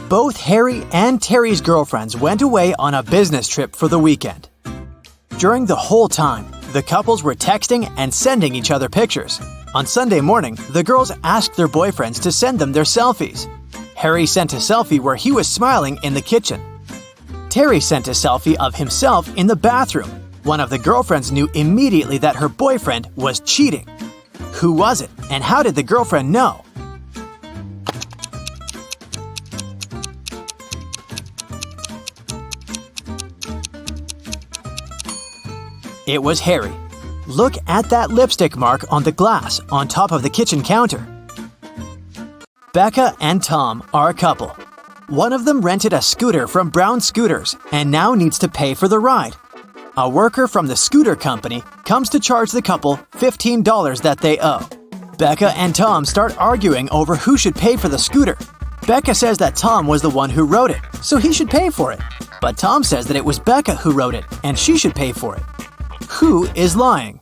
Both Harry and Terry's girlfriends went away on a business trip for the weekend. During the whole time, the couples were texting and sending each other pictures. On Sunday morning, the girls asked their boyfriends to send them their selfies. Harry sent a selfie where he was smiling in the kitchen. Terry sent a selfie of himself in the bathroom. One of the girlfriends knew immediately that her boyfriend was cheating. Who was it, and how did the girlfriend know? It was Harry. Look at that lipstick mark on the glass on top of the kitchen counter. Becca and Tom are a couple. One of them rented a scooter from Brown Scooters and now needs to pay for the ride. A worker from the scooter company comes to charge the couple $15 that they owe. Becca and Tom start arguing over who should pay for the scooter. Becca says that Tom was the one who wrote it, so he should pay for it. But Tom says that it was Becca who wrote it, and she should pay for it. Who is lying?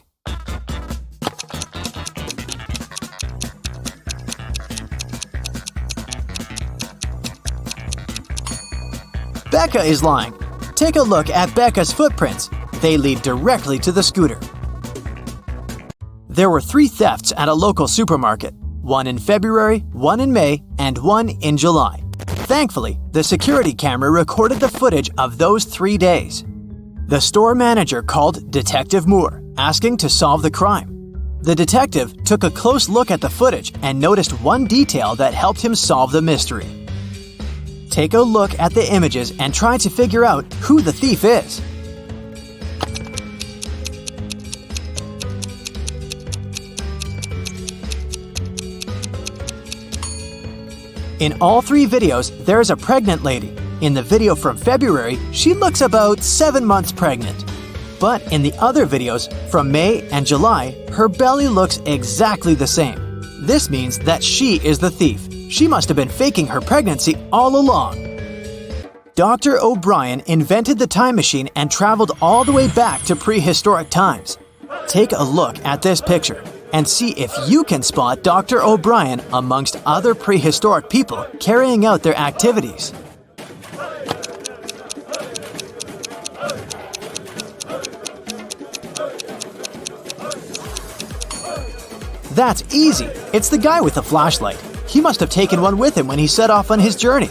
Becca is lying. Take a look at Becca's footprints. They lead directly to the scooter. There were 3 thefts at a local supermarket. One in February, one in May, and one in July. Thankfully, the security camera recorded the footage of those 3 days. The store manager called Detective Moore, asking to solve the crime. The detective took a close look at the footage and noticed one detail that helped him solve the mystery. Take a look at the images and try to figure out who the thief is. In all 3 videos, there is a pregnant lady. In the video from February, she looks about 7 months pregnant. But in the other videos, from May and July, her belly looks exactly the same. This means that she is the thief. She must have been faking her pregnancy all along. Dr. O'Brien invented the time machine and traveled all the way back to prehistoric times. Take a look at this picture and see if you can spot Dr. O'Brien amongst other prehistoric people carrying out their activities. That's easy. It's the guy with the flashlight. He must have taken one with him when he set off on his journey.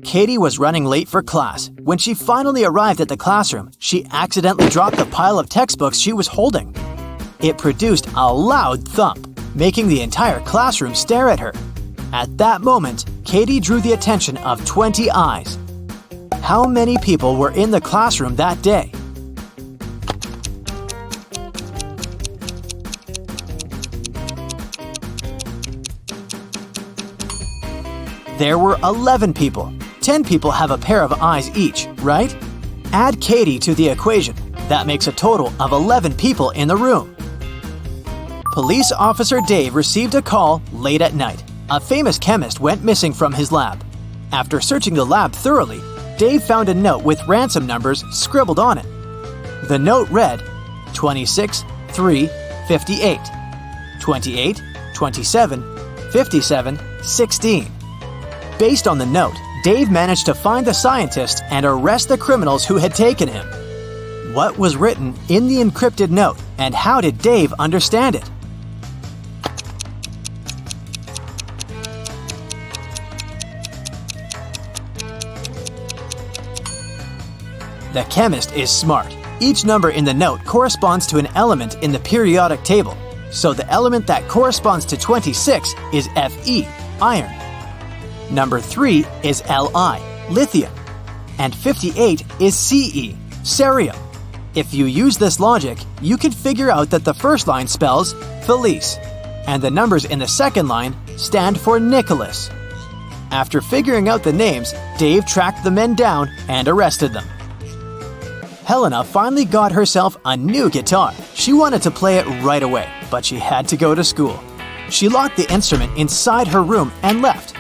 Katie was running late for class. When she finally arrived at the classroom, she accidentally dropped the pile of textbooks she was holding. It produced a loud thump, making the entire classroom stare at her. At that moment, Katie drew the attention of 20 eyes. How many people were in the classroom that day? There were 11 people. 10 people have a pair of eyes each, right? Add Katie to the equation. That makes a total of 11 people in the room. Police officer Dave received a call late at night. A famous chemist went missing from his lab. After searching the lab thoroughly, Dave found a note with ransom numbers scribbled on it. The note read 26 3 58, 28 27 57 16. Based on the note, Dave managed to find the scientist and arrest the criminals who had taken him. What was written in the encrypted note, and how did Dave understand it? The chemist is smart. Each number in the note corresponds to an element in the periodic table. So the element that corresponds to 26 is Fe, iron. Number 3 is Li, lithium. And 58 is Ce, cerium. If you use this logic, you can figure out that the first line spells Felice, and the numbers in the second line stand for Nicholas. After figuring out the names, Dave tracked the men down and arrested them. Helena finally got herself a new guitar. She wanted to play it right away, but she had to go to school. She locked the instrument inside her room and left.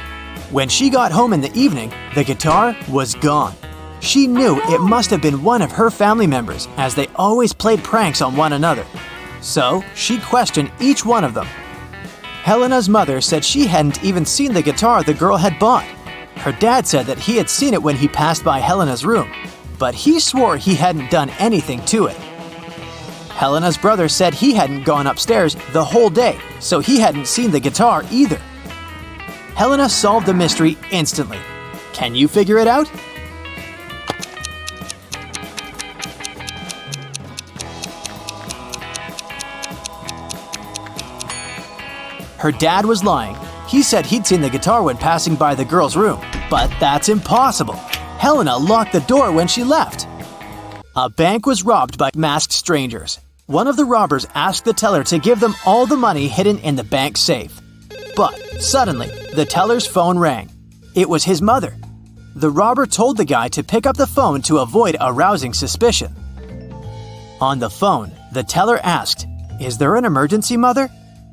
When she got home in the evening, the guitar was gone. She knew it must have been one of her family members, as they always played pranks on one another. So she questioned each one of them. Helena's mother said she hadn't even seen the guitar the girl had bought. Her dad said that he had seen it when he passed by Helena's room, but he swore he hadn't done anything to it. Helena's brother said he hadn't gone upstairs the whole day, so he hadn't seen the guitar either. Helena solved the mystery instantly. Can you figure it out? Her dad was lying. He said he'd seen the guitar when passing by the girl's room, but that's impossible. Helena locked the door when she left. A bank was robbed by masked strangers. One of the robbers asked the teller to give them all the money hidden in the bank safe. But suddenly, the teller's phone rang. It was his mother. The robber told the guy to pick up the phone to avoid arousing suspicion. On the phone, the teller asked, "Is there an emergency, Mother?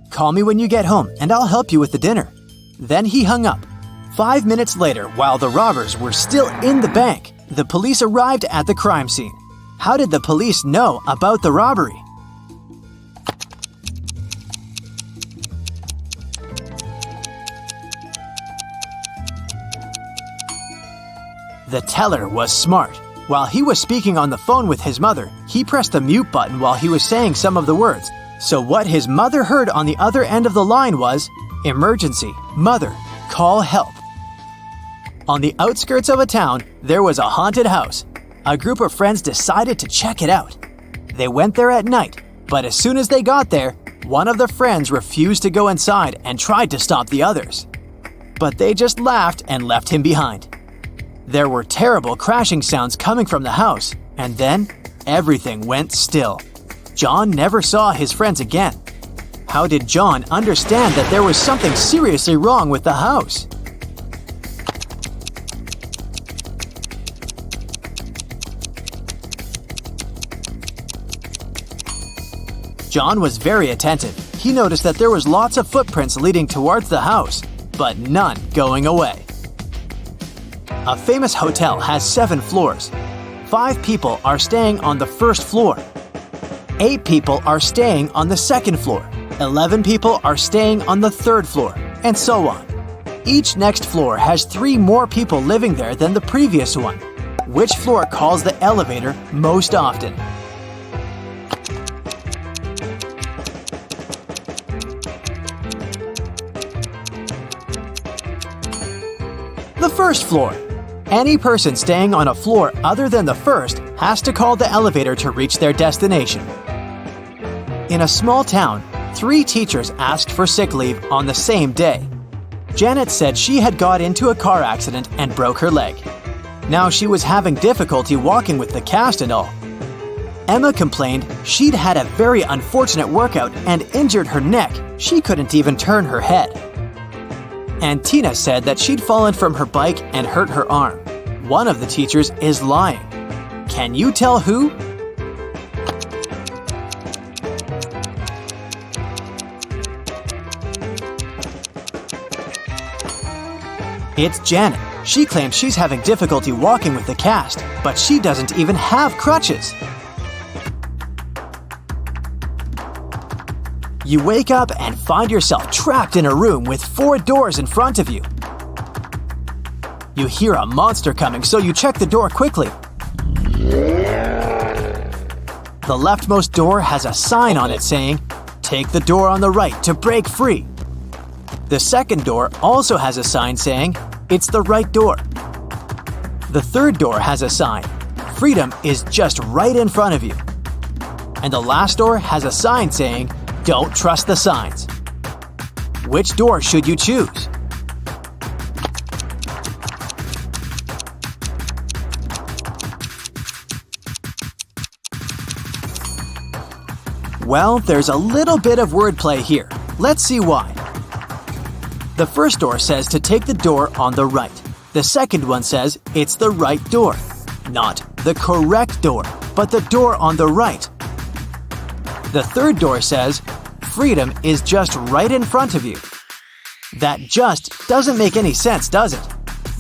Call me when you get home and I'll help you with the dinner." Then he hung up. 5 minutes later, while the robbers were still in the bank, the police arrived at the crime scene. How did the police know about the robbery? The teller was smart. While he was speaking on the phone with his mother, he pressed the mute button while he was saying some of the words. So what his mother heard on the other end of the line was, "Emergency, Mother, call help." On the outskirts of a town, there was a haunted house. A group of friends decided to check it out. They went there at night, but as soon as they got there, one of the friends refused to go inside and tried to stop the others. But they just laughed and left him behind. There were terrible crashing sounds coming from the house, and then everything went still. John never saw his friends again. How did John understand that there was something seriously wrong with the house? John was very attentive. He noticed that there was lots of footprints leading towards the house, but none going away. A famous hotel has 7 floors. 5 people are staying on the first floor. 8 people are staying on the second floor. 11 people are staying on the third floor, and so on. Each next floor has 3 more people living there than the previous one. Which floor calls the elevator most often? The first floor. Any person staying on a floor other than the first has to call the elevator to reach their destination. In a small town, 3 teachers asked for sick leave on the same day. Janet said she had got into a car accident and broke her leg. Now she was having difficulty walking with the cast and all. Emma complained she'd had a very unfortunate workout and injured her neck. She couldn't even turn her head. And Tina said that she'd fallen from her bike and hurt her arm. One of the teachers is lying. Can you tell who? It's Janet. She claims she's having difficulty walking with the cast, but she doesn't even have crutches. You wake up and find yourself trapped in a room with 4 doors in front of you. You hear a monster coming, so you check the door quickly. The leftmost door has a sign on it saying, "Take the door on the right to break free." The second door also has a sign saying, "It's the right door." The third door has a sign, "Freedom is just right in front of you." And the last door has a sign saying, "Don't trust the signs." Which door should you choose? Well, there's a little bit of wordplay here. Let's see why. The first door says to take the door on the right. The second one says it's the right door. Not the correct door, but the door on the right. The third door says, "Freedom is just right in front of you." That just doesn't make any sense, does it?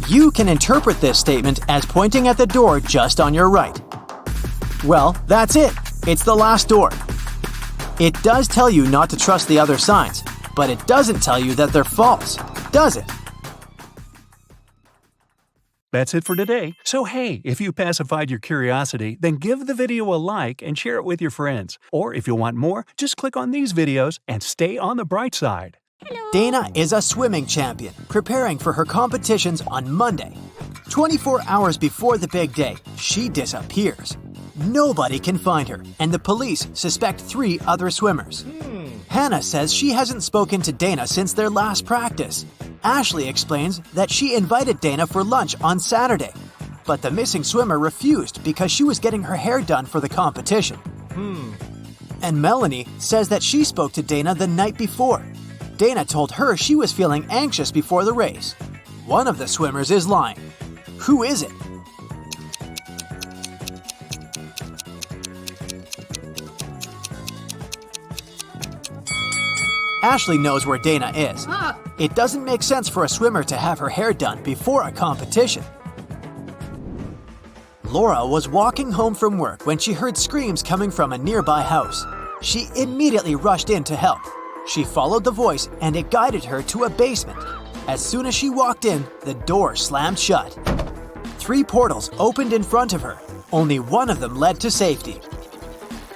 You can interpret this statement as pointing at the door just on your right. Well, that's it. It's the last door. It does tell you not to trust the other signs, but it doesn't tell you that they're false, does it? That's it for today. So hey, if you pacified your curiosity, then give the video a like and share it with your friends. Or if you want more, just click on these videos and stay on the bright side. Dana is a swimming champion, preparing for her competitions on Monday. 24 hours before the big day, she disappears. Nobody can find her, and the police suspect 3 other swimmers. Hannah says she hasn't spoken to Dana since their last practice. Ashley explains that she invited Dana for lunch on Saturday, but the missing swimmer refused because she was getting her hair done for the competition. And Melanie says that she spoke to Dana the night before. Dana told her she was feeling anxious before the race. One of the swimmers is lying. Who is it? Ashley knows where Dana is. It doesn't make sense for a swimmer to have her hair done before a competition. Laura was walking home from work when she heard screams coming from a nearby house. She immediately rushed in to help. She followed the voice and it guided her to a basement. As soon as she walked in, the door slammed shut. 3 portals opened in front of her. Only one of them led to safety.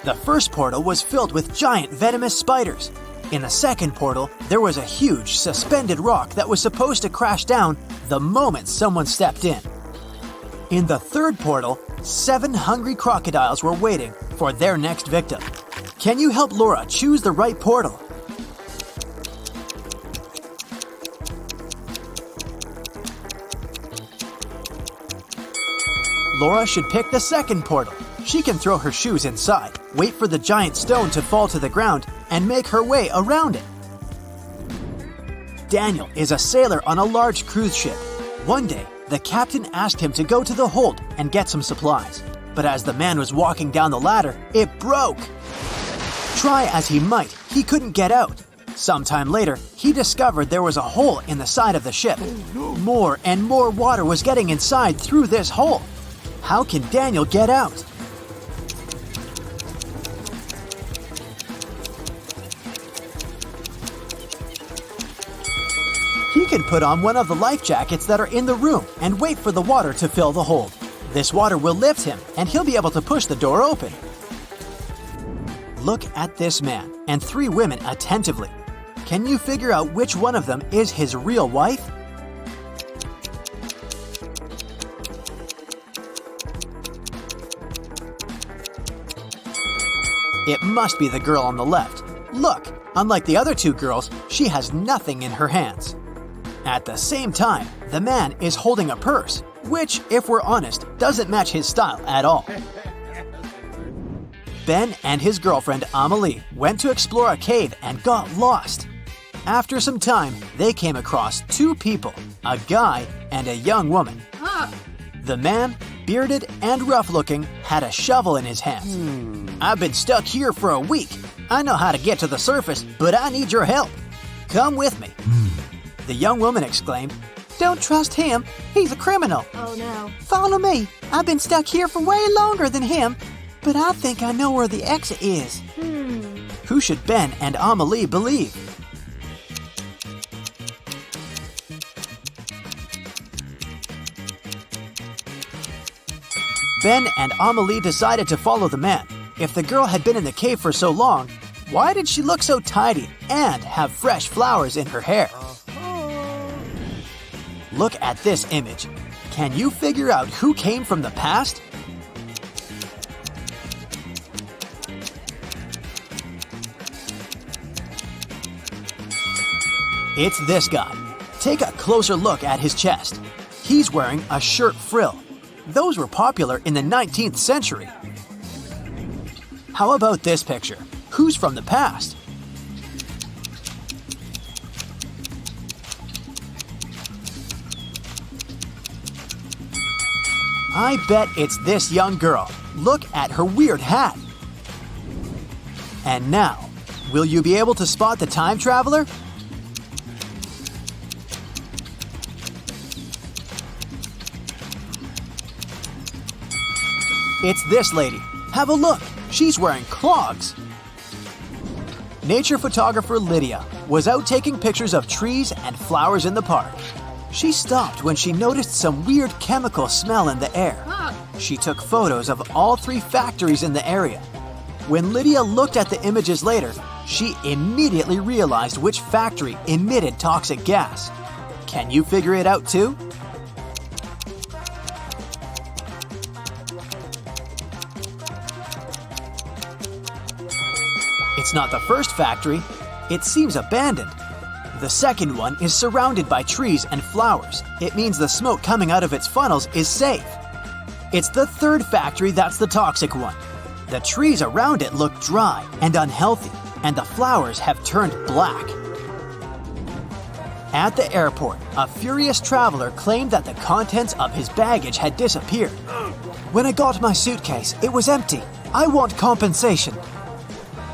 The first portal was filled with giant venomous spiders. In the second portal, there was a huge suspended rock that was supposed to crash down the moment someone stepped in. In the third portal, 7 hungry crocodiles were waiting for their next victim. Can you help Laura choose the right portal? Laura should pick the second portal. She can throw her shoes inside, wait for the giant stone to fall to the ground, and make her way around it. Daniel is a sailor on a large cruise ship. One day, the captain asked him to go to the hold and get some supplies. But as the man was walking down the ladder, it broke. Try as he might, he couldn't get out. Sometime later, he discovered there was a hole in the side of the ship. More and more water was getting inside through this hole. How can Daniel get out? He can put on one of the life jackets that are in the room and wait for the water to fill the hole. This water will lift him and he'll be able to push the door open. Look at this man and 3 women attentively. Can you figure out which one of them is his real wife? It must be the girl on the left. Look, unlike the other 2 girls, she has nothing in her hands. At the same time, the man is holding a purse, which, if we're honest, doesn't match his style at all. Ben and his girlfriend Amelie went to explore a cave and got lost. After some time, they came across 2 people, a guy and a young woman. The man, bearded and rough-looking, had a shovel in his hands. I've been stuck here for a week. I know how to get to the surface, but I need your help. Come with me. The young woman exclaimed, Don't trust him. He's a criminal. Oh no. Follow me. I've been stuck here for way longer than him, but I think I know where the exit is. Who should Ben and Amelie believe? Ben and Amelie decided to follow the man. If the girl had been in the cave for so long, why did she look so tidy and have fresh flowers in her hair? Look at this image. Can you figure out who came from the past? It's this guy. Take a closer look at his chest. He's wearing a shirt frill. Those were popular in the 19th century. How about this picture? Who's from the past? I bet it's this young girl. Look at her weird hat. And now, will you be able to spot the time traveler? It's this lady. Have a look. She's wearing clogs. Nature photographer Lydia was out taking pictures of trees and flowers in the park. She stopped when she noticed some weird chemical smell in the air. She took photos of all 3 factories in the area. When Lydia looked at the images later, she immediately realized which factory emitted toxic gas. Can you figure it out too? It's not the first factory. It seems abandoned. The second one is surrounded by trees and flowers. It means the smoke coming out of its funnels is safe. It's the third factory that's the toxic one. The trees around it look dry and unhealthy, and the flowers have turned black. At the airport, a furious traveler claimed that the contents of his baggage had disappeared. When I got my suitcase, it was empty. I want compensation.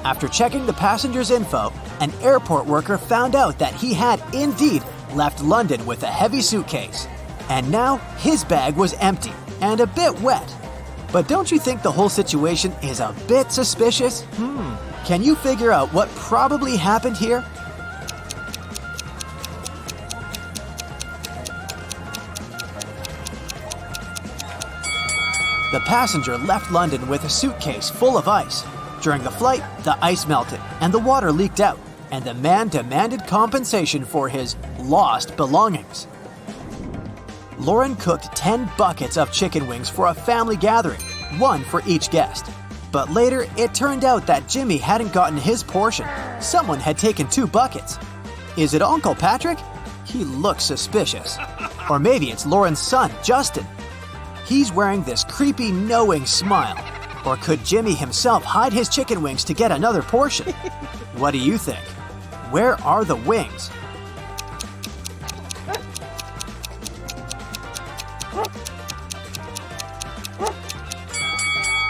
After checking the passenger's info, an airport worker found out that he had indeed left London with a heavy suitcase. And now his bag was empty and a bit wet. But don't you think the whole situation is a bit suspicious? Can you figure out what probably happened here? The passenger left London with a suitcase full of ice. During the flight, the ice melted and the water leaked out, and the man demanded compensation for his lost belongings. Lauren cooked 10 buckets of chicken wings for a family gathering, 1 for each guest. But later, it turned out that Jimmy hadn't gotten his portion. Someone had taken 2 buckets. Is it Uncle Patrick? He looks suspicious. Or maybe it's Lauren's son, Justin. He's wearing this creepy, knowing smile. Or could Jimmy himself hide his chicken wings to get another portion? What do you think? Where are the wings?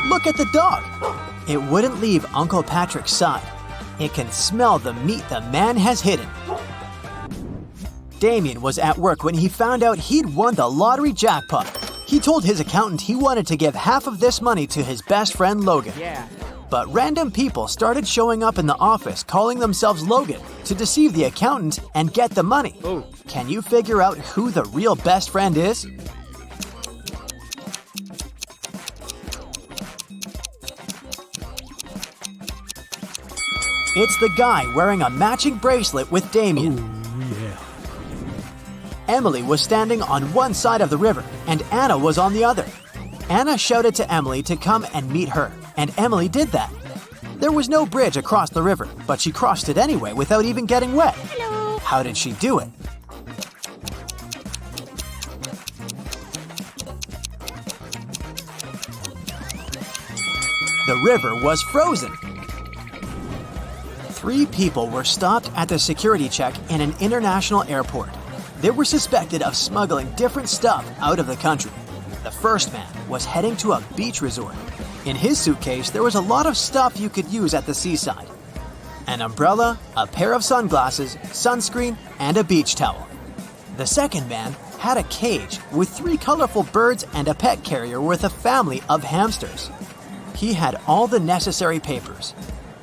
Look at the dog. It wouldn't leave Uncle Patrick's side. It can smell the meat the man has hidden. Damien was at work when he found out he'd won the lottery jackpot. He told his accountant he wanted to give half of this money to his best friend Logan. But random people started showing up in the office calling themselves Logan to deceive the accountant and get the money. Can you figure out who the real best friend is? It's the guy wearing a matching bracelet with Damien. Emily was standing on one side of the river, and Anna was on the other. Anna shouted to Emily to come and meet her, and Emily did that. There was no bridge across the river, but she crossed it anyway without even getting wet. Hello. How did she do it? The river was frozen. 3 people were stopped at the security check in an international airport. They were suspected of smuggling different stuff out of the country. The first man was heading to a beach resort. In his suitcase, there was a lot of stuff you could use at the seaside. An umbrella, a pair of sunglasses, sunscreen, and a beach towel. The second man had a cage with 3 colorful birds and a pet carrier with a family of hamsters. He had all the necessary papers.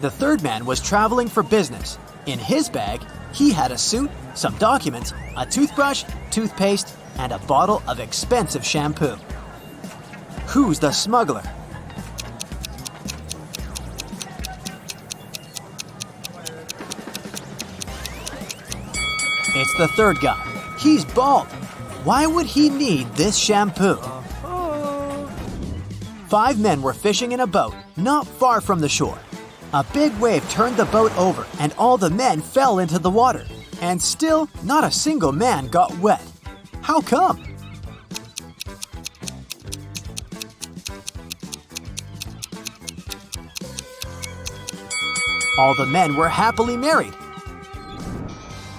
The third man was traveling for business. In his bag, he had a suit, some documents, a toothbrush, toothpaste, and a bottle of expensive shampoo. Who's the smuggler? It's the third guy. He's bald. Why would he need this shampoo? 5 men were fishing in a boat not far from the shore. A big wave turned the boat over and all the men fell into the water. And still, not a single man got wet. How come? All the men were happily married.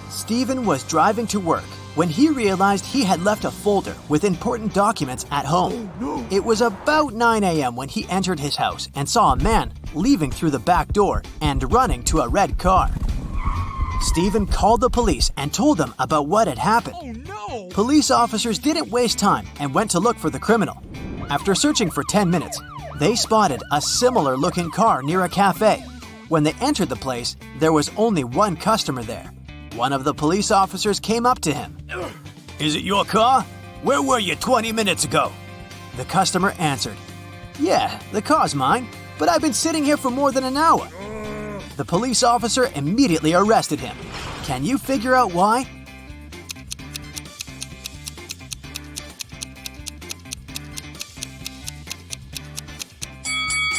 Stephen was driving to work when he realized he had left a folder with important documents at home. It was about 9 a.m. when he entered his house and saw a man leaving through the back door and running to a red car. Stephen called the police and told them about what had happened. Police officers didn't waste time and went to look for the criminal. After searching for 10 minutes, they spotted a similar-looking car near a cafe. When they entered the place, there was only one customer there. One of the police officers came up to him. Is it your car? Where were you 20 minutes ago? The customer answered, Yeah, the car's mine, but I've been sitting here for more than an hour. The police officer immediately arrested him. Can you figure out why?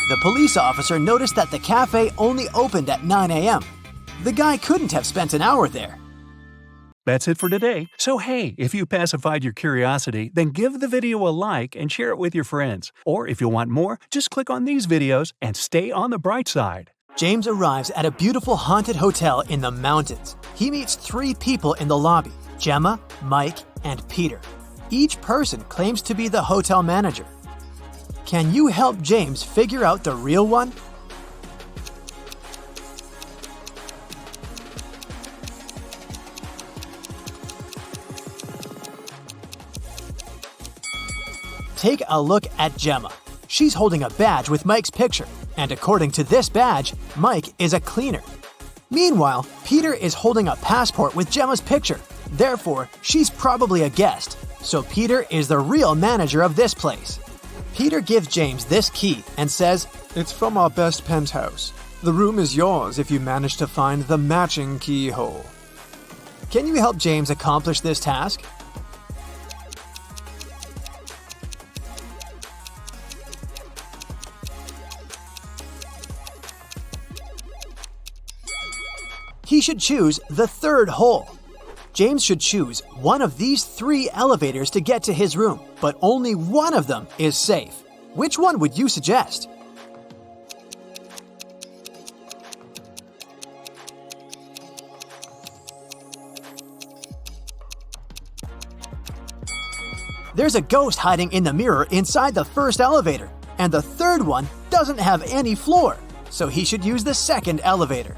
The police officer noticed that the cafe only opened at 9 a.m. The guy couldn't have spent an hour there. That's it for today. So hey, if you pacified your curiosity, then give the video a like and share it with your friends. Or if you want more, just click on these videos and stay on the bright side. James arrives at a beautiful haunted hotel in the mountains. He meets 3 people in the lobby, Gemma, Mike, and Peter. Each person claims to be the hotel manager. Can you help James figure out the real one? Take a look at Gemma. She's holding a badge with Mike's picture, and according to this badge, Mike is a cleaner. Meanwhile, Peter is holding a passport with Gemma's picture. Therefore, she's probably a guest. So Peter is the real manager of this place. Peter gives James this key and says, It's from our best penthouse. The room is yours if you manage to find the matching keyhole. Can you help James accomplish this task? He should choose the 3rd hole. James should choose one of these 3 elevators to get to his room, but only one of them is safe. Which one would you suggest? There's a ghost hiding in the mirror inside the 1st elevator, and the 3rd one doesn't have any floor, so he should use the 2nd elevator.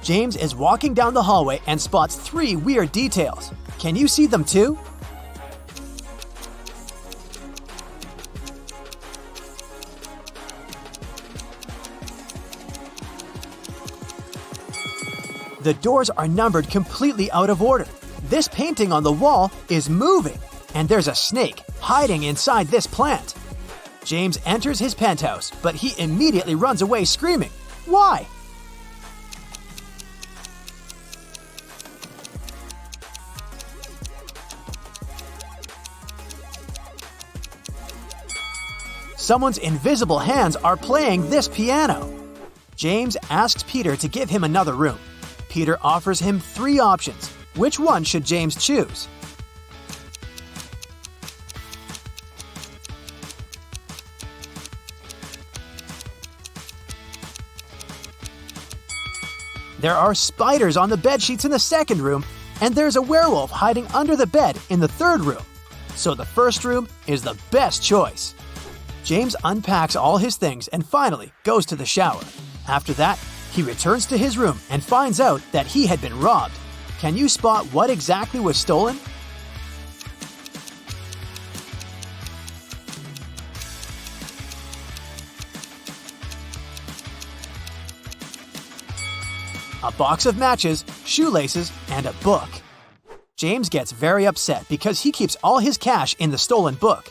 James is walking down the hallway and spots 3 weird details. Can you see them too? The doors are numbered completely out of order. This painting on the wall is moving, and there's a snake hiding inside this plant. James enters his penthouse, but he immediately runs away screaming. Why? Someone's invisible hands are playing this piano. James asks Peter to give him another room. Peter offers him 3 options. Which one should James choose? There are spiders on the bedsheets in the 2nd room, and there's a werewolf hiding under the bed in the 3rd room. So the 1st room is the best choice. James unpacks all his things and finally goes to the shower. After that, he returns to his room and finds out that he had been robbed. Can you spot what exactly was stolen? A box of matches, shoelaces, and a book. James gets very upset because he keeps all his cash in the stolen book.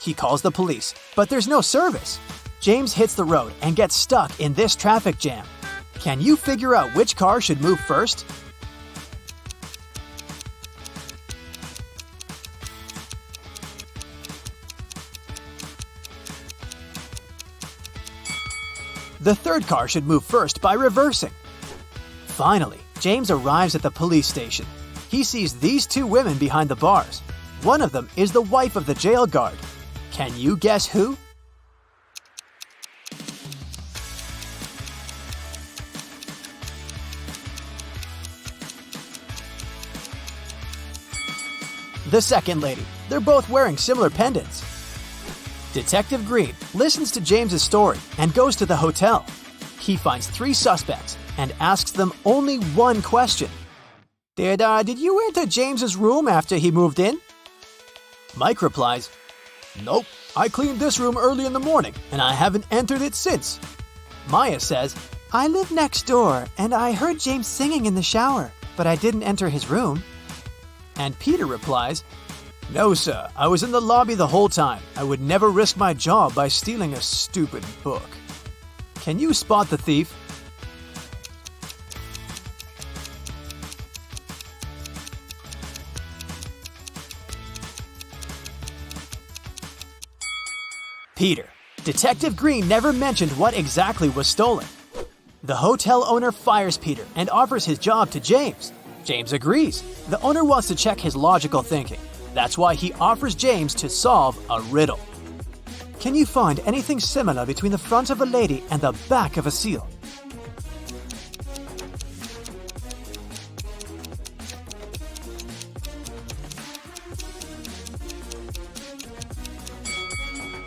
He calls the police, but there's no service. James hits the road and gets stuck in this traffic jam. Can you figure out which car should move first? The 3rd car should move first by reversing. Finally, James arrives at the police station. He sees these 2 women behind the bars. One of them is the wife of the jail guard. Can you guess who? The 2nd lady. They're both wearing similar pendants. Detective Green listens to James's story and goes to the hotel. He finds 3 suspects and asks them only one question. Did you enter James's room after he moved in? Mike replies, Nope, I cleaned this room early in the morning and I haven't entered it since. Maya says, I live next door and I heard James singing in the shower, but I didn't enter his room. And Peter replies, No, sir. I was in the lobby the whole time. I would never risk my job by stealing a stupid book. Can you spot the thief? Peter. Detective Green never mentioned what exactly was stolen. The hotel owner fires Peter and offers his job to James. James agrees. The owner wants to check his logical thinking. That's why he offers James to solve a riddle. Can you find anything similar between the front of a lady and the back of a seal?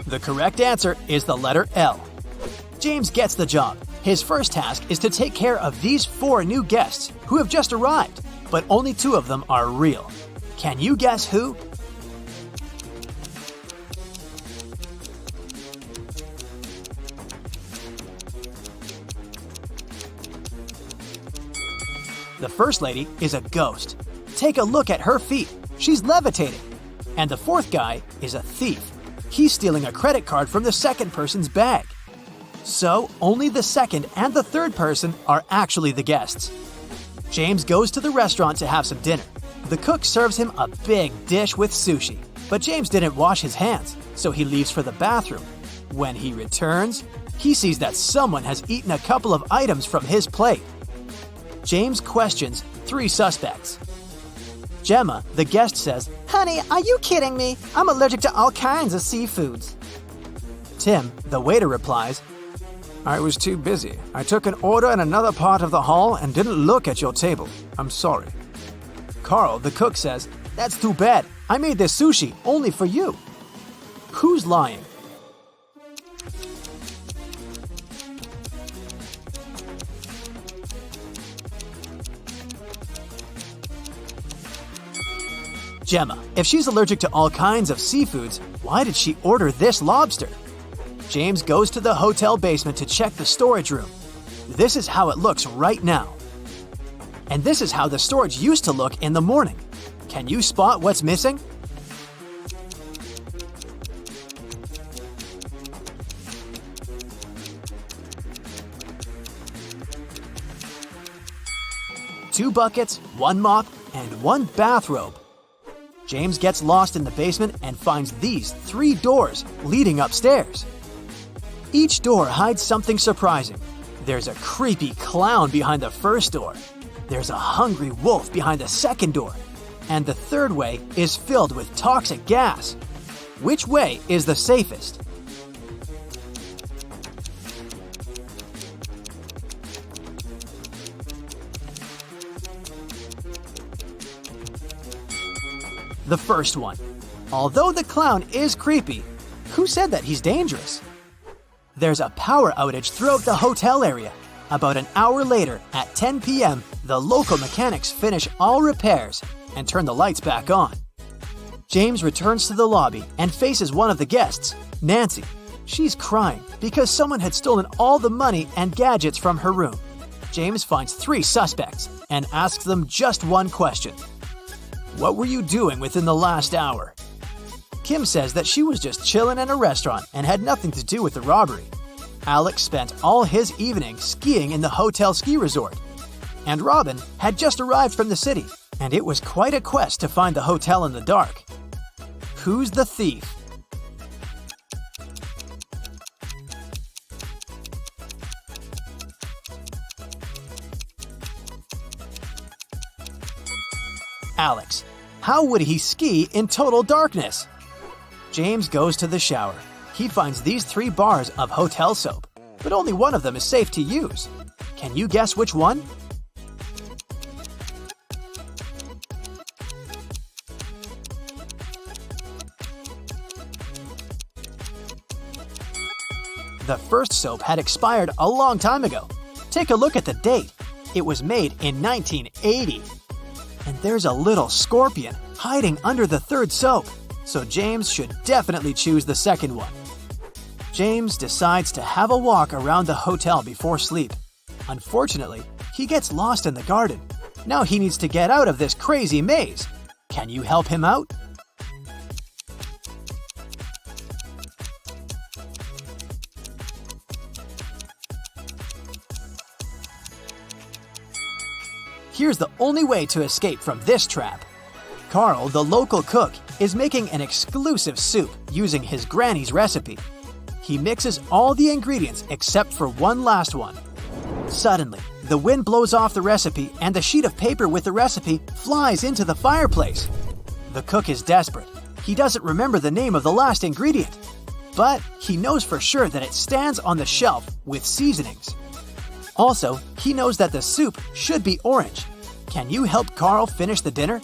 The correct answer is the letter L. James gets the job. His first task is to take care of these 4 new guests who have just arrived, but only 2 of them are real. Can you guess who? The first lady is a ghost. Take a look at her feet. She's levitating. And the 4th guy is a thief. He's stealing a credit card from the second person's bag. So, only the second and the third person are actually the guests. James goes to the restaurant to have some dinner. The cook serves him a big dish with sushi, but James didn't wash his hands, so he leaves for the bathroom. When he returns, he sees that someone has eaten a couple of items from his plate. James questions 3 suspects. Gemma, the guest, says, Honey, are you kidding me? I'm allergic to all kinds of seafoods. Tim, the waiter, replies, I was too busy. I took an order in another part of the hall and didn't look at your table. I'm sorry. Carl, the cook, says, That's too bad. I made this sushi only for you. Who's lying? Gemma, if she's allergic to all kinds of seafoods, why did she order this lobster? James goes to the hotel basement to check the storage room. This is how it looks right now. And this is how the storage used to look in the morning. Can you spot what's missing? Two buckets, 1 mop, and 1 bathrobe. James gets lost in the basement and finds these 3 doors leading upstairs. Each door hides something surprising. There's a creepy clown behind the first door. There's a hungry wolf behind the second door. And the third way is filled with toxic gas. Which way is the safest? The first one. Although the clown is creepy, who said that he's dangerous? There's a power outage throughout the hotel area. About an hour later, at 10 p.m., the local mechanics finish all repairs and turn the lights back on. James returns to the lobby and faces one of the guests, Nancy. She's crying because someone had stolen all the money and gadgets from her room. James finds 3 suspects and asks them just one question. What were you doing within the last hour? Kim says that she was just chilling in a restaurant and had nothing to do with the robbery. Alex spent all his evening skiing in the hotel ski resort. And Robin had just arrived from the city, and it was quite a quest to find the hotel in the dark. Who's the thief? Alex. How would he ski in total darkness? James goes to the shower. He finds these 3 bars of hotel soap, but only one of them is safe to use. Can you guess which one? The first soap had expired a long time ago. Take a look at the date. It was made in 1980. And there's a little scorpion hiding under the 3rd soap, so James should definitely choose the second one. James decides to have a walk around the hotel before sleep. Unfortunately, he gets lost in the garden. Now he needs to get out of this crazy maze. Can you help him out? Here's the only way to escape from this trap. Carl, the local cook, is making an exclusive soup using his granny's recipe. He mixes all the ingredients except for one last one. Suddenly, the wind blows off the recipe and the sheet of paper with the recipe flies into the fireplace. The cook is desperate. He doesn't remember the name of the last ingredient, but he knows for sure that it stands on the shelf with seasonings. Also, he knows that the soup should be orange. Can you help Carl finish the dinner?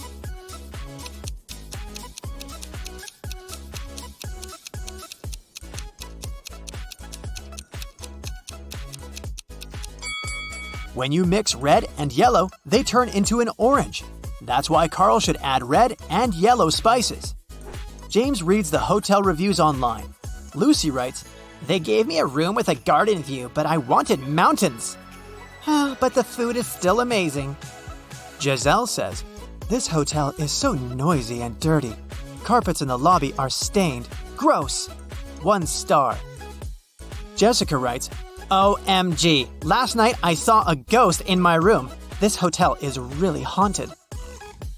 When you mix red and yellow, they turn into an orange. That's why Carl should add red and yellow spices. James reads the hotel reviews online. Lucy writes, They gave me a room with a garden view, but I wanted mountains. But the food is still amazing. Giselle says, This hotel is so noisy and dirty. Carpets in the lobby are stained. Gross. 1 star. Jessica writes, OMG, last night I saw a ghost in my room. This hotel is really haunted.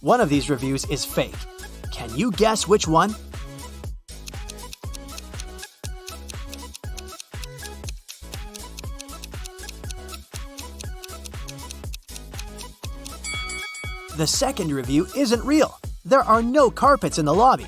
One of these reviews is fake. Can you guess which one? The second review isn't real. There are no carpets in the lobby.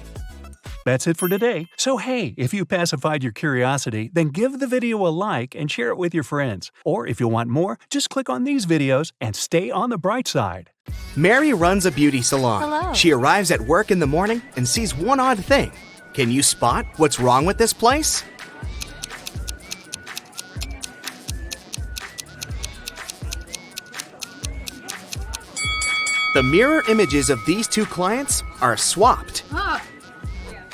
That's it for today. So hey, if you pacified your curiosity, then give the video a like and share it with your friends. Or if you want more, just click on these videos and stay on the bright side. Mary runs a beauty salon. Hello. She arrives at work in the morning and sees one odd thing. Can you spot what's wrong with this place? The mirror images of these two clients are swapped.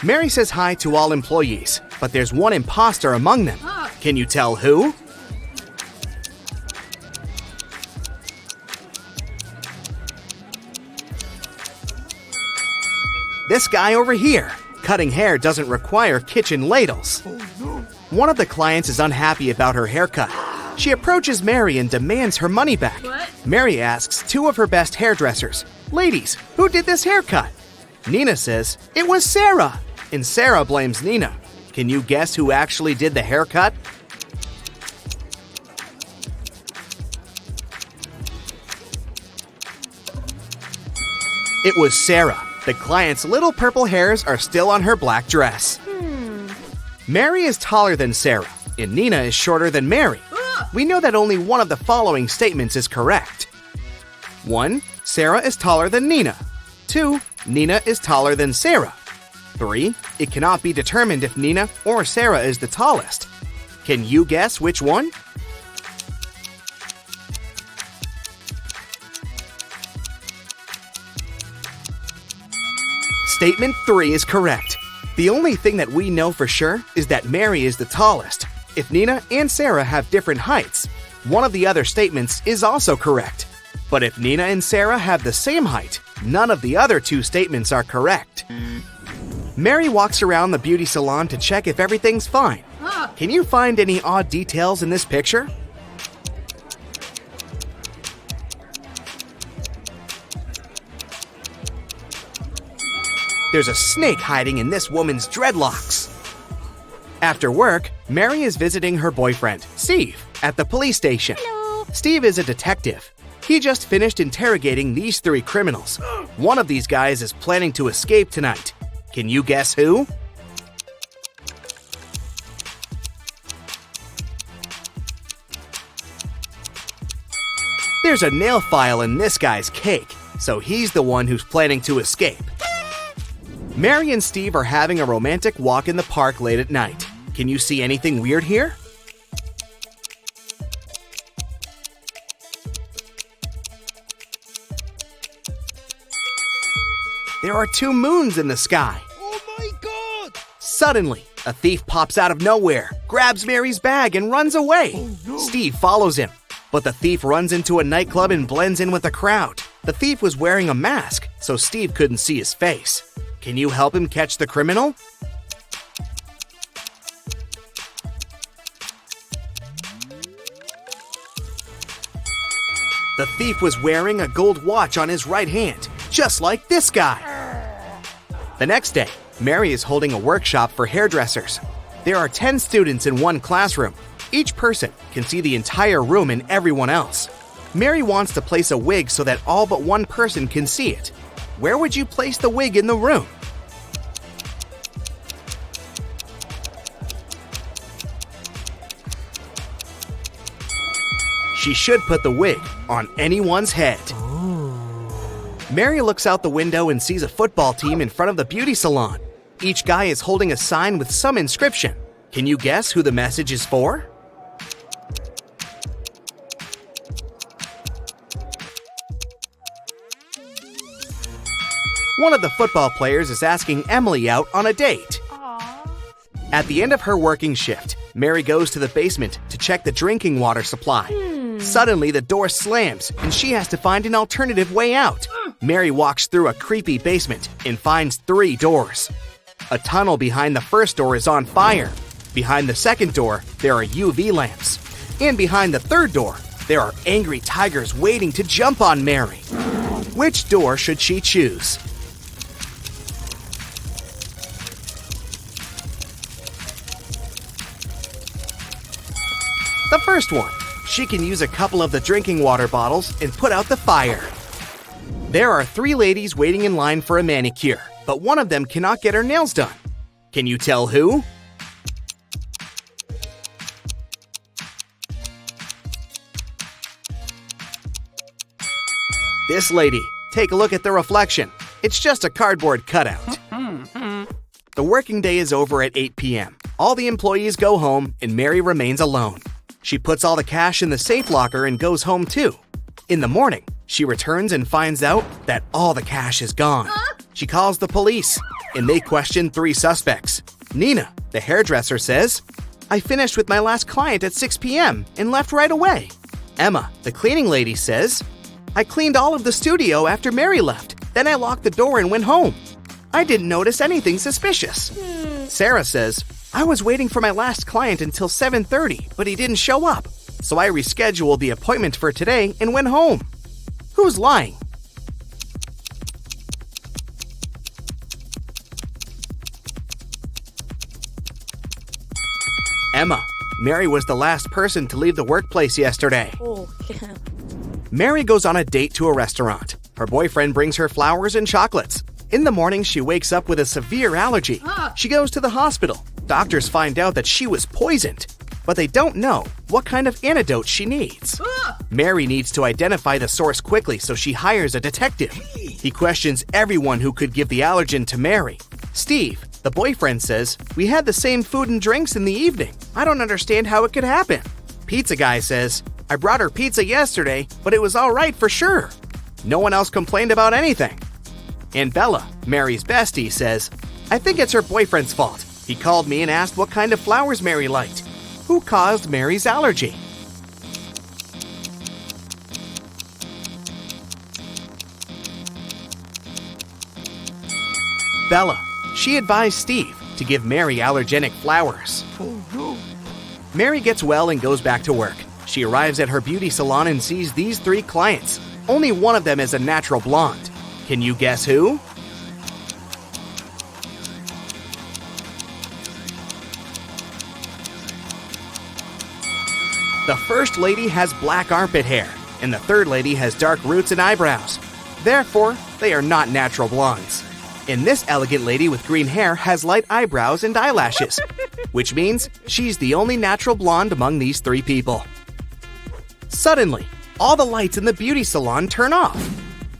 Mary says hi to all employees, but there's one imposter among them. Can you tell who? This guy over here. Cutting hair doesn't require kitchen ladles. One of the clients is unhappy about her haircut. She approaches Mary and demands her money back. Mary asks 2 of her best hairdressers, Ladies, who did this haircut? Nina says, It was Sarah. And Sarah blames Nina. Can you guess who actually did the haircut? It was Sarah. The client's little purple hairs are still on her black dress. Mary is taller than Sarah, and Nina is shorter than Mary. We know that only one of the following statements is correct. 1. Sarah is taller than Nina. 2. Nina is taller than Sarah. 3. It cannot be determined if Nina or Sarah is the tallest. Can you guess which one? Statement 3 is correct. The only thing that we know for sure is that Mary is the tallest. If Nina and Sarah have different heights, one of the other statements is also correct. But if Nina and Sarah have the same height, none of the other 2 statements are correct. Mary walks around the beauty salon to check if everything's fine. Can you find any odd details in this picture? There's a snake hiding in this woman's dreadlocks. After work, Mary is visiting her boyfriend, Steve, at the police station. Hello. Steve is a detective. He just finished interrogating these 3 criminals. One of these guys is planning to escape tonight. Can you guess who? There's a nail file in this guy's cake, so he's the one who's planning to escape. Mary and Steve are having a romantic walk in the park late at night. Can you see anything weird here? There are 2 moons in the sky. Oh my god! Suddenly, a thief pops out of nowhere, grabs Mary's bag, and runs away. Oh, no. Steve follows him, but the thief runs into a nightclub and blends in with the crowd. The thief was wearing a mask, so Steve couldn't see his face. Can you help him catch the criminal? The thief was wearing a gold watch on his right hand, just like this guy. The next day, Mary is holding a workshop for hairdressers. There are 10 students in one classroom. Each person can see the entire room and everyone else. Mary wants to place a wig so that all but one person can see it. Where would you place the wig in the room? She should put the wig on anyone's head. Mary looks out the window and sees a football team in front of the beauty salon. Each guy is holding a sign with some inscription. Can you guess who the message is for? One of the football players is asking Emily out on a date. At the end of her working shift, Mary goes to the basement to check the drinking water supply. Suddenly, the door slams and she has to find an alternative way out. Mary walks through a creepy basement and finds 3 doors. A tunnel behind the first door is on fire. Behind the second door, there are UV lamps. And behind the third door, there are angry tigers waiting to jump on Mary. Which door should she choose? The first one. She can use a couple of the drinking water bottles and put out the fire. There are 3 ladies waiting in line for a manicure, but one of them cannot get her nails done. Can you tell who? This lady. Take a look at the reflection. It's just a cardboard cutout. The working day is over at 8 p.m. All the employees go home and Mary remains alone. She puts all the cash in the safe locker and goes home too. In the morning, she returns and finds out that all the cash is gone. She calls the police, and they question 3 suspects. Nina, the hairdresser, says, "I finished with my last client at 6 p.m. and left right away." Emma, the cleaning lady, says, "I cleaned all of the studio after Mary left. Then I locked the door and went home. I didn't notice anything suspicious." Sarah says, "I was waiting for my last client until 7:30, but he didn't show up. So I rescheduled the appointment for today and went home." Who's lying? Emma. Mary was the last person to leave the workplace yesterday. Mary goes on a date to a restaurant. Her boyfriend brings her flowers and chocolates. In the morning, she wakes up with a severe allergy. She goes to the hospital. Doctors find out that she was poisoned, but they don't know what kind of antidote she needs. Mary needs to identify the source quickly, so she hires a detective. He questions everyone who could give the allergen to Mary. Steve, the boyfriend, says, "We had the same food and drinks in the evening. I don't understand how it could happen." Pizza guy says, "I brought her pizza yesterday, but it was all right for sure. No one else complained about anything." And Bella, Mary's bestie, says, "I think it's her boyfriend's fault. He called me and asked what kind of flowers Mary liked. Who caused Mary's allergy?" Bella. She advised Steve to give Mary allergenic flowers. Mary gets well and goes back to work. She arrives at her beauty salon and sees these 3 clients. Only one of them is a natural blonde. Can you guess who? The first lady has black armpit hair, and the third lady has dark roots and eyebrows. Therefore, they are not natural blondes. And this elegant lady with green hair has light eyebrows and eyelashes, which means she's the only natural blonde among these 3 people. Suddenly, all the lights in the beauty salon turn off.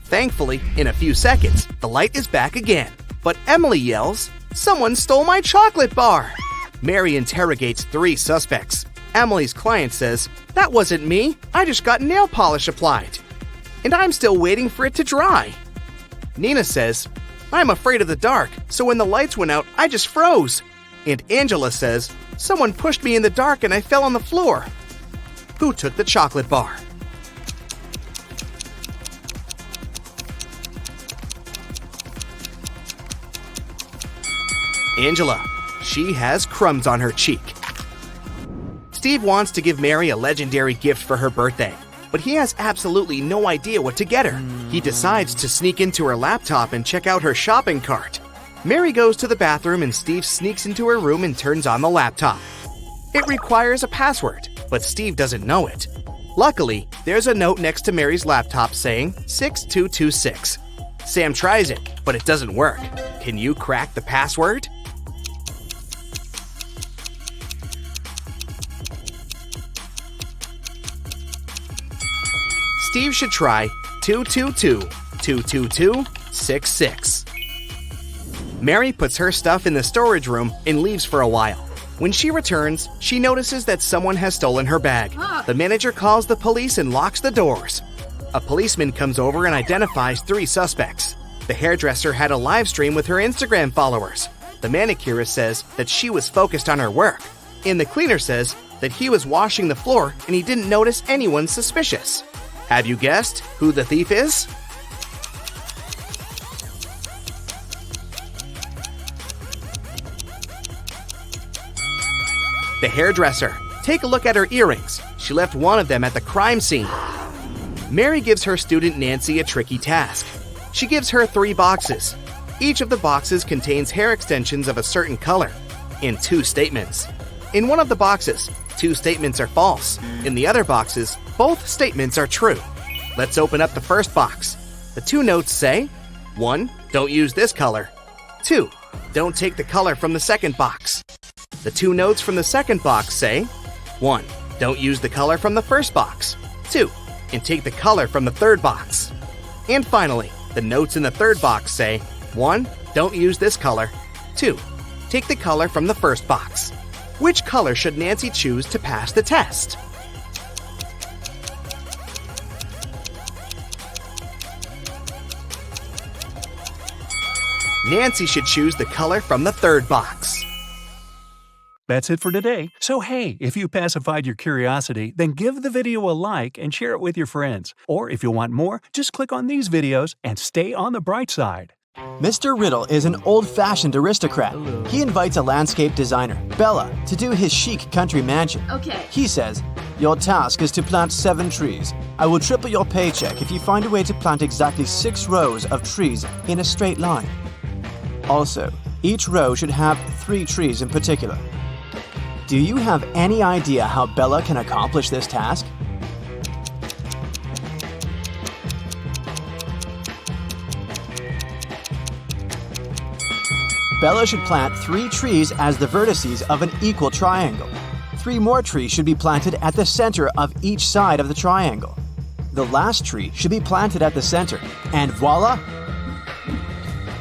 Thankfully, in a few seconds, the light is back again. But Emily yells, "Someone stole my chocolate bar!" Mary interrogates 3 suspects. Emily's client says, "That wasn't me. I just got nail polish applied. And I'm still waiting for it to dry." Nina says, "I'm afraid of the dark, so when the lights went out, I just froze." And Angela says, "Someone pushed me in the dark and I fell on the floor." Who took the chocolate bar? Angela. She has crumbs on her cheek. Steve wants to give Mary a legendary gift for her birthday. but he has absolutely no idea what to get her. He decides to sneak into her laptop and check out her shopping cart. Mary goes to the bathroom and Steve sneaks into her room and turns on the laptop. It requires a password, but Steve doesn't know it. Luckily, there's a note next to Mary's laptop saying 6226. Sam tries it, but it doesn't work. Can you crack the password? Steve should try 222-222-66. Mary puts her stuff in the storage room and leaves for a while. When she returns, she notices that someone has stolen her bag. The manager calls the police and locks the doors. A policeman comes over and identifies 3 suspects. The hairdresser had a live stream with her Instagram followers. The manicurist says that she was focused on her work. And the cleaner says that he was washing the floor and he didn't notice anyone suspicious. Have you guessed who the thief is? The hairdresser. Take a look at her earrings. She left one of them at the crime scene. Mary gives her student Nancy a tricky task. She gives her 3 boxes. Each of the boxes contains hair extensions of a certain color, and 2 statements. In one of the boxes, 2 statements are false. In the other boxes, both statements are true. Let's open up the first box. The 2 notes say, 1. Don't use this color. 2. Don't take the color from the second box. The 2 notes from the second box say, 1. Don't use the color from the first box. 2. And take the color from the third box. And finally, the notes in the third box say, 1. Don't use this color. 2. Take the color from the first box. Which color should Nancy choose to pass the test? Nancy should choose the color from the third box. That's it for today. So hey, if you pacified your curiosity, then give the video a like and share it with your friends. Or if you want more, just click on these videos and stay on the bright side. Mr. Riddle is an old-fashioned aristocrat. He invites a landscape designer, Bella, to do his chic country mansion. Okay. He says, "Your task is to plant 7 trees. I will triple your paycheck if you find a way to plant exactly 6 rows of trees in a straight line. Also, each row should have 3 trees in particular." Do you have any idea how Bella can accomplish this task? Bella should plant 3 trees as the vertices of an equal triangle. 3 more trees should be planted at the center of each side of the triangle. The last tree should be planted at the center, and voila!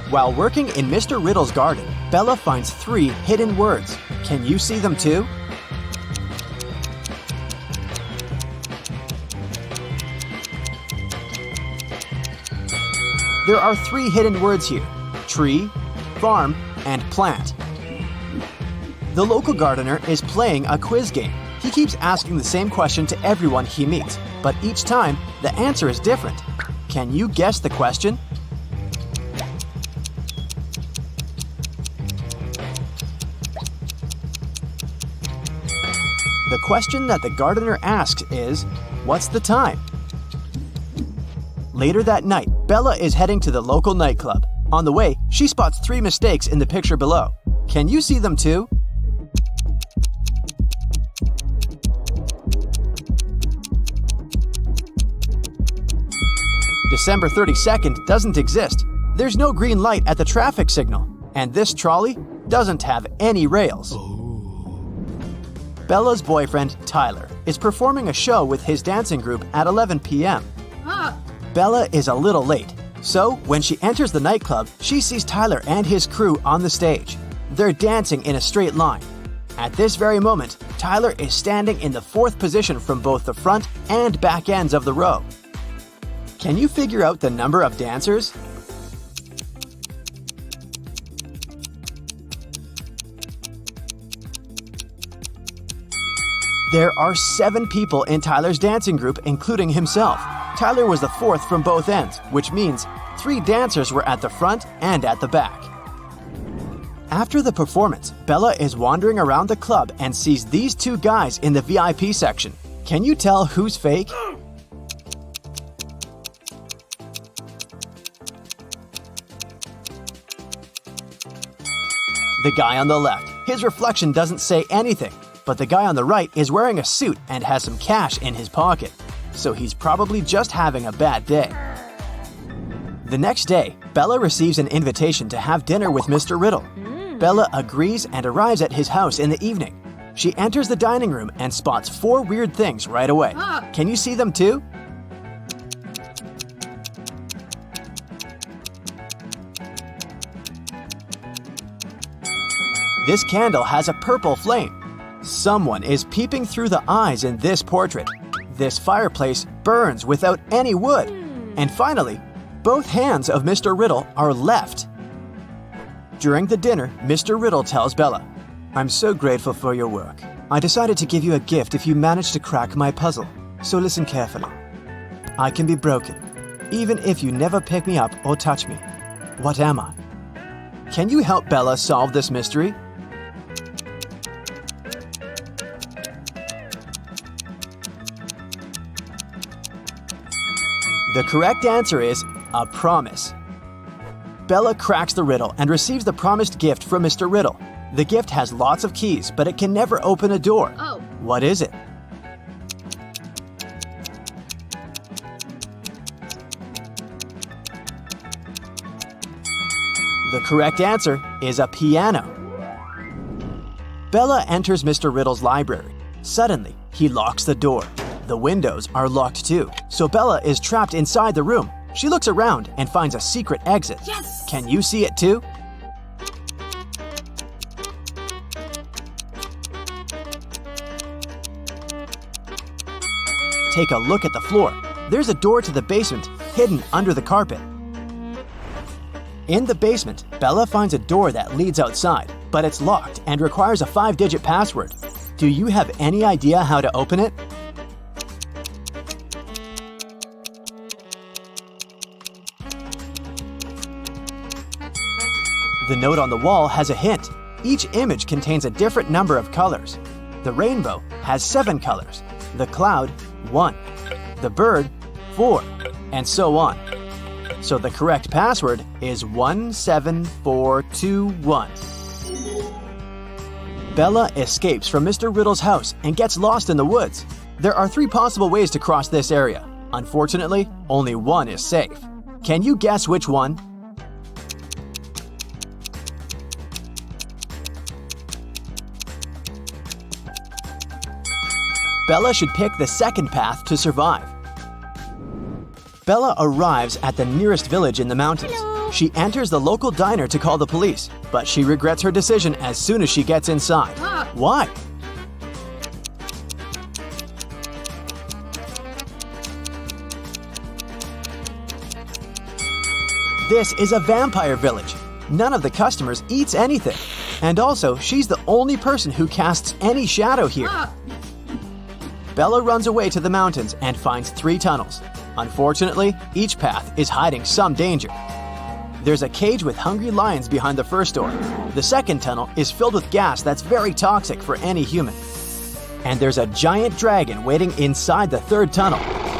While working in Mr. Riddle's garden, Bella finds 3 hidden words. Can you see them too? There are 3 hidden words here: tree, farm, and plant. The local gardener is playing a quiz game. He keeps asking the same question to everyone he meets, but each time the answer is different. Can you guess the question? The question that the gardener asks is, what's the time? Later that night, Bella is heading to the local nightclub. On the way, she spots 3 mistakes in the picture below. Can you see them too? December 32nd doesn't exist. There's no green light at the traffic signal. And this trolley doesn't have any rails. Bella's boyfriend, Tyler, is performing a show with his dancing group at 11 p.m. Bella is a little late, so when she enters the nightclub, she sees Tyler and his crew on the stage. They're dancing in a straight line. At this very moment, Tyler is standing in the 4th position from both the front and back ends of the row. Can you figure out the number of dancers? There are 7 people in Tyler's dancing group, including himself. Tyler was the 4th from both ends, which means 3 dancers were at the front and at the back. After the performance, Bella is wandering around the club and sees these 2 guys in the VIP section. Can you tell who's fake? The guy on the left, his reflection doesn't say anything, but the guy on the right is wearing a suit and has some cash in his pocket, so he's probably just having a bad day. The next day, Bella receives an invitation to have dinner with Mr. Riddle. Bella agrees and arrives at his house in the evening. She enters the dining room and spots 4 weird things right away. Can you see them too? This candle has a purple flame. Someone is peeping through the eyes in this portrait. This fireplace burns without any wood. And finally, both hands of Mr. Riddle are left. During the dinner, Mr. Riddle tells Bella, "I'm so grateful for your work. I decided to give you a gift if you manage to crack my puzzle. So listen carefully. I can be broken, even if you never pick me up or touch me. What am I? Can you help Bella solve this mystery?" The correct answer is a promise. Bella cracks the riddle and receives the promised gift from Mr. Riddle. The gift has lots of keys, but it can never open a door. Oh. What is it? The correct answer is a piano. Bella enters Mr. Riddle's library. Suddenly, he locks the door. The windows are locked too, so Bella is trapped inside the room. She looks around and finds a secret exit. Yes! Can you see it too? Take a look at the floor. There's a door to the basement hidden under the carpet. In the basement, Bella finds a door that leads outside, but it's locked and requires a 5-digit password. Do you have any idea how to open it? The note on the wall has a hint. Each image contains a different number of colors. The rainbow has 7 colors, the cloud 1, the bird 4, and so on. So the correct password is 17421. Bella escapes from Mr. Riddle's house and gets lost in the woods. There are 3 possible ways to cross this area. Unfortunately, only one is safe. Can you guess which one? Bella should pick the second path to survive. Bella arrives at the nearest village in the mountains. She enters the local diner to call the police, but she regrets her decision as soon as she gets inside. Why? This is a vampire village. None of the customers eats anything. And also, she's the only person who casts any shadow here. Bella runs away to the mountains and finds 3 tunnels. Unfortunately, each path is hiding some danger. There's a cage with hungry lions behind the first door. The second tunnel is filled with gas that's very toxic for any human. And there's a giant dragon waiting inside the third tunnel.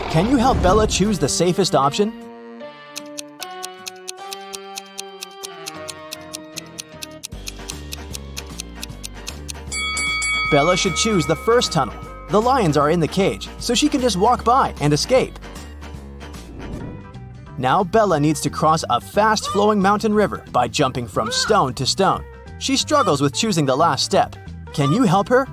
Can you help Bella choose the safest option? Bella should choose the first tunnel. The lions are in the cage, so she can just walk by and escape. Now Bella needs to cross a fast-flowing mountain river by jumping from stone to stone. She struggles with choosing the last step. Can you help her?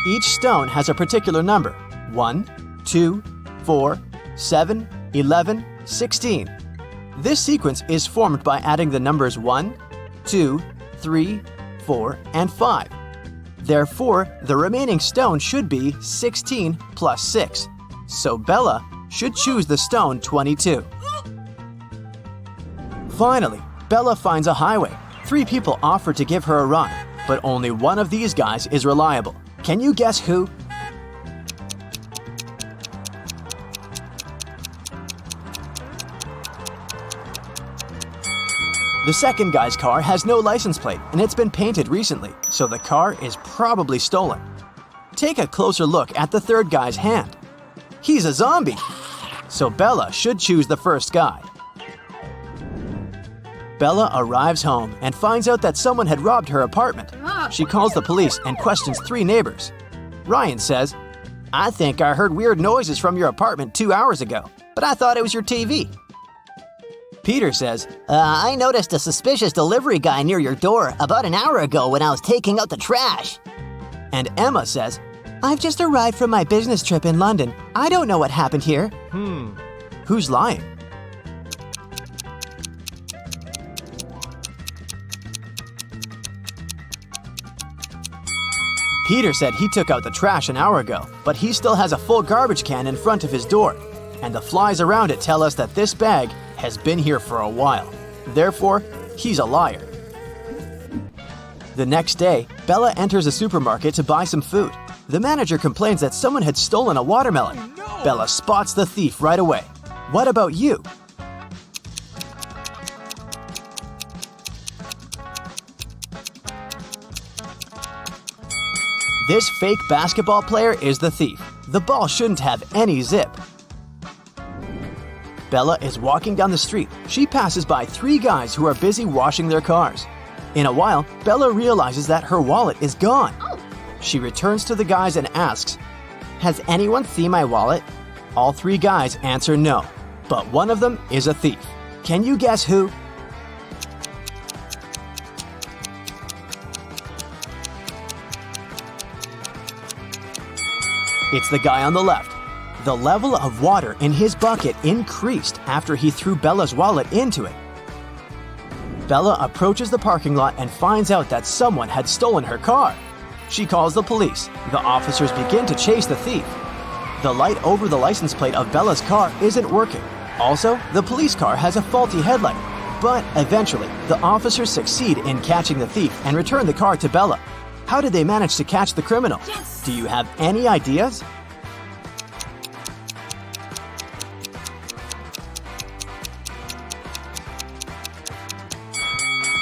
Each stone has a particular number: 1, 2, 4, 7, 11, 16. This sequence is formed by adding the numbers 1, 2, 3, 4, and 5. Therefore, the remaining stone should be 16 plus 6. So Bella should choose the stone 22. Finally, Bella finds a highway. 3 people offer to give her a ride, but only one of these guys is reliable. Can you guess who? The second guy's car has no license plate and it's been painted recently, so the car is probably stolen. Take a closer look at the third guy's hand. He's a zombie. so Bella should choose the first guy. Bella arrives home and finds out that someone had robbed her apartment. She calls the police and questions 3 neighbors. Ryan says, "I think I heard weird noises from your apartment 2 hours ago, but I thought it was your TV." Peter says, I noticed a suspicious delivery guy near your door about an hour ago when I was taking out the trash. and Emma says, "I've just arrived from my business trip in London. I don't know what happened here." Who's lying? Peter said he took out the trash an hour ago, but he still has a full garbage can in front of his door, and the flies around it tell us that this bag has been here for a while. Therefore, he's a liar. The next day, Bella enters a supermarket to buy some food. The manager complains that someone had stolen a watermelon. Bella spots the thief right away. What about you? This fake basketball player is the thief. The ball shouldn't have any zip. Bella is walking down the street. She passes by 3 guys who are busy washing their cars. In a while, Bella realizes that her wallet is gone. She returns to the guys and asks, "Has anyone seen my wallet?" All 3 guys answer no, but one of them is a thief. Can you guess who? It's the guy on the left. The level of water in his bucket increased after he threw Bella's wallet into it. Bella approaches the parking lot and finds out that someone had stolen her car. She calls the police. The officers begin to chase the thief. The light over the license plate of Bella's car isn't working. Also, the police car has a faulty headlight. But eventually, the officers succeed in catching the thief and return the car to Bella. How did they manage to catch the criminal? Do you have any ideas?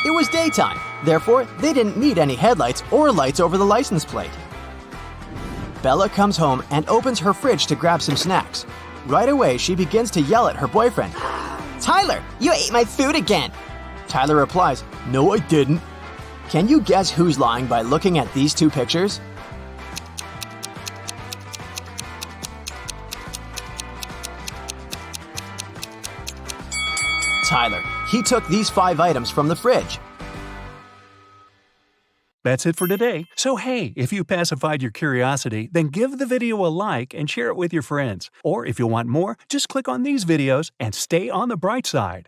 It was daytime, therefore they didn't need any headlights or lights over the license plate. Bella comes home and opens her fridge to grab some snacks. Right away, she begins to yell at her boyfriend. Tyler, you ate my food again. Tyler replies, "No, I didn't." Can you guess who's lying by looking at these 2 pictures? Tyler. He took these 5 items from the fridge. That's it for today. So hey, if you pacified your curiosity, then give the video a like and share it with your friends. Or if you want more, just click on these videos and stay on the bright side.